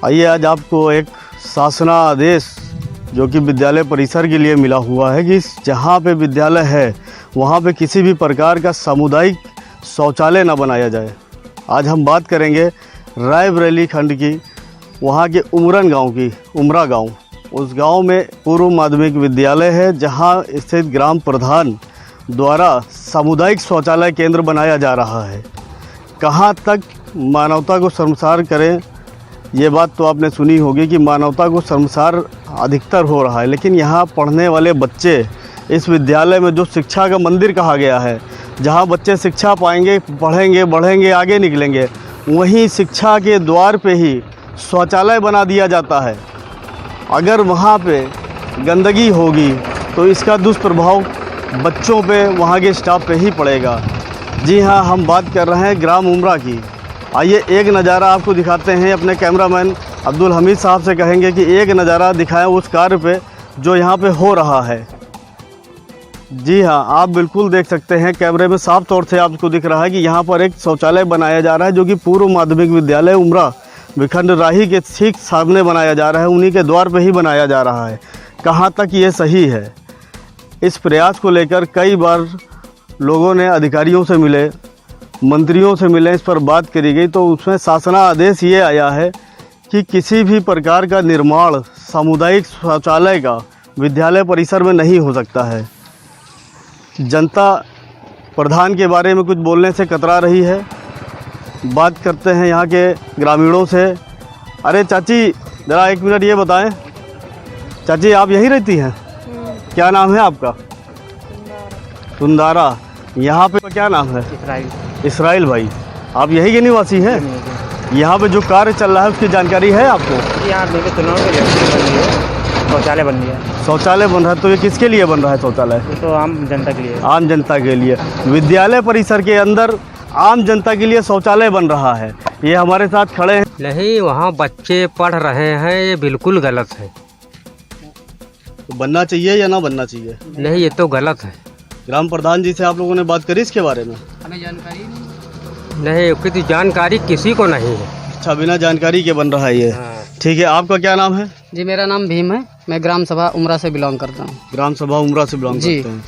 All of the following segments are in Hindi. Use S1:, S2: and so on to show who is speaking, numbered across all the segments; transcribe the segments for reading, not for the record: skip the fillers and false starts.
S1: आइए आज आपको एक शासनादेश जो कि विद्यालय परिसर के लिए मिला हुआ है कि जहाँ पे विद्यालय है वहाँ पे किसी भी प्रकार का सामुदायिक शौचालय न बनाया जाए। आज हम बात करेंगे रायबरेली खंड की, वहाँ के उमरन गांव की, उमरा गांव। उस गांव में पूर्व माध्यमिक विद्यालय है जहाँ स्थित ग्राम प्रधान द्वारा सामुदायिक शौचालय केंद्र बनाया जा रहा है। कहाँ तक मानवता को शर्मसार करें, ये बात तो आपने सुनी होगी कि मानवता को शर्मसार अधिकतर हो रहा है, लेकिन यहाँ पढ़ने वाले बच्चे, इस विद्यालय में जो शिक्षा का मंदिर कहा गया है, जहाँ बच्चे शिक्षा पाएंगे, पढ़ेंगे, बढ़ेंगे, आगे निकलेंगे, वहीं शिक्षा के द्वार पे ही शौचालय बना दिया जाता है। अगर वहाँ पे गंदगी होगी तो इसका दुष्प्रभाव बच्चों पे, वहाँ के स्टाफ पे ही पड़ेगा। जी हाँ, हम बात कर रहे हैं ग्राम उमरा की। आइए एक नज़ारा आपको दिखाते हैं। अपने कैमरामैन अब्दुल हमीद साहब से कहेंगे कि एक नज़ारा दिखाएं उस कार्य पे जो यहाँ पे हो रहा है। जी हाँ, आप बिल्कुल देख सकते हैं, कैमरे में साफ तौर से आपको दिख रहा है कि यहाँ पर एक शौचालय बनाया जा रहा है जो कि पूर्व माध्यमिक विद्यालय उमरा विखंड राही के ठीक सामने बनाया जा रहा है, उन्हीं के द्वार पे ही बनाया जा रहा है। कहाँ तक ये सही है, इस प्रयास को लेकर कई बार लोगों ने अधिकारियों से मिले, मंत्रियों से मिले, इस पर बात करी गई तो उसमें शासनादेश ये आया है कि किसी भी प्रकार का निर्माण सामुदायिक शौचालय का विद्यालय परिसर में नहीं हो सकता है। जनता प्रधान के बारे में कुछ बोलने से कतरा रही है। बात करते हैं यहाँ के ग्रामीणों से। अरे चाची, ज़रा एक मिनट ये बताएं, चाची आप यहीं रहती हैं? क्या नाम है आपका? सुंदारा। यहाँ पे क्या नाम है? इसराइल भाई, आप यहीं के निवासी हैं? यहाँ पे जो कार्य चल रहा है उसकी जानकारी है आपको?
S2: यहाँ शौचालय बन गया।
S1: शौचालय बन रहा है, तो ये किसके लिए बन रहा है शौचालय?
S2: तो आम जनता के लिए।
S1: आम जनता के लिए विद्यालय परिसर के अंदर आम जनता के लिए शौचालय बन रहा है। ये हमारे साथ खड़े हैं।
S2: नहीं, वहाँ बच्चे पढ़ रहे हैं, ये बिल्कुल गलत है।
S1: तो बनना चाहिए या ना बनना चाहिए?
S2: नहीं, ये तो गलत है।
S1: ग्राम प्रधान जी से आप लोगों ने बात करी इसके बारे में?
S2: हमें जानकारी नहीं, क्योंकि जानकारी किसी को नहीं है।
S1: अच्छा, बिना जानकारी के बन रहा है ये।
S2: हाँ।
S1: ठीक है, आपका क्या नाम है?
S3: जी, मेरा नाम भीम है, मैं ग्राम सभा उमरा से बिलोंग करता हूँ।
S1: ग्राम सभा उमरा से बिलोंग
S3: जी।
S1: करते हैं।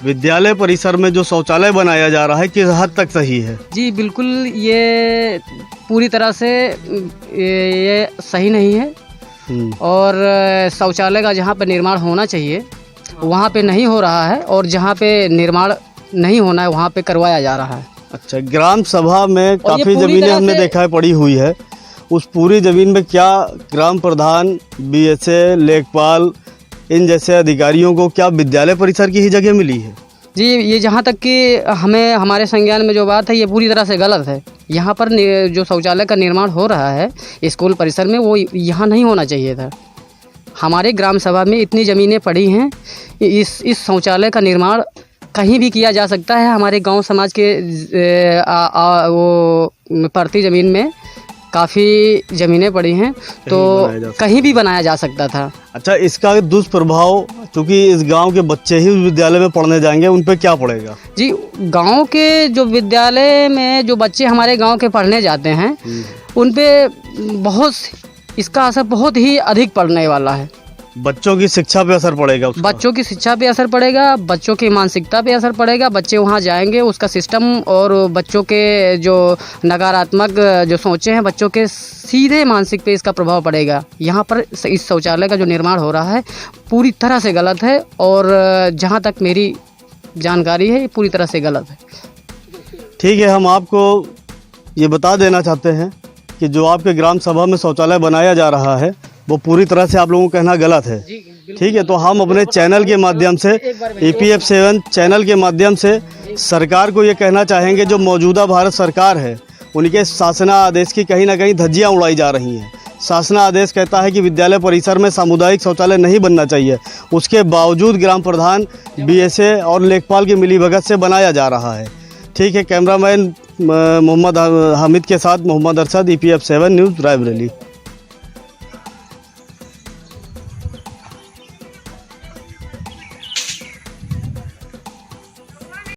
S1: विद्यालय परिसर में जो शौचालय बनाया जा रहा है किस हद तक सही है?
S3: जी बिल्कुल, ये पूरी तरह से ये सही नहीं है। और शौचालय का जहाँ पे निर्माण होना चाहिए वहाँ पे नहीं हो रहा है, और जहाँ पे निर्माण नहीं होना है वहाँ पे करवाया जा रहा है। अच्छा,
S1: ग्राम सभा में काफ़ी ज़मीनें हमने देखा है पड़ी हुई है। उस पूरी ज़मीन में क्या ग्राम प्रधान, बीएसए, लेखपाल, इन जैसे अधिकारियों को क्या विद्यालय परिसर की ही जगह मिली है?
S3: जी, ये जहाँ तक कि हमें हमारे संज्ञान में जो बात है ये पूरी तरह से गलत है। यहाँ पर जो शौचालय का निर्माण हो रहा है स्कूल परिसर में, वो यहाँ नहीं होना चाहिए था। हमारे ग्राम सभा में इतनी ज़मीनें पड़ी हैं, इस शौचालय का निर्माण कहीं भी किया जा सकता है। हमारे गांव समाज के वो पड़ती ज़मीन में काफ़ी ज़मीनें पड़ी हैं, तो कहीं भी बनाया जा सकता था।
S1: अच्छा, इसका दुष्प्रभाव, चूँकि इस गांव के बच्चे ही उस विद्यालय में पढ़ने जाएंगे, उन पे क्या पड़ेगा?
S3: जी, गांव के जो विद्यालय में जो बच्चे हमारे गांव के पढ़ने जाते हैं उन पे इसका असर बहुत ही अधिक पड़ने वाला है।
S1: बच्चों की शिक्षा पे असर पड़ेगा उसका?
S3: बच्चों की शिक्षा पे असर पड़ेगा, बच्चों की मानसिकता पे असर पड़ेगा। बच्चे वहाँ जाएंगे, उसका सिस्टम और बच्चों के जो नकारात्मक जो सोचे हैं बच्चों के, सीधे मानसिक पे इसका प्रभाव पड़ेगा। यहाँ पर इस शौचालय का जो निर्माण हो रहा है पूरी तरह से गलत है, और जहाँ तक मेरी जानकारी है ये पूरी तरह से गलत है।
S1: ठीक है, हम आपको ये बता देना चाहते हैं कि जो आपके ग्राम सभा में शौचालय बनाया जा रहा है वो पूरी तरह से आप लोगों को कहना गलत है। ठीक है, तो हम अपने चैनल के माध्यम से, EPF7 चैनल के माध्यम से सरकार को ये कहना चाहेंगे, जो मौजूदा भारत सरकार है उनके शासनादेश की कहीं ना कहीं धज्जियाँ उड़ाई जा रही हैं। शासनादेश कहता है कि विद्यालय परिसर में सामुदायिक शौचालय नहीं बनना चाहिए, उसके बावजूद ग्राम प्रधान, BSA और लेखपाल की मिलीभगत से बनाया जा रहा है। ठीक है, कैमरामैन मोहम्मद हामिद के साथ मोहम्मद अरशद, EPF7 न्यूज़ रायबरेली।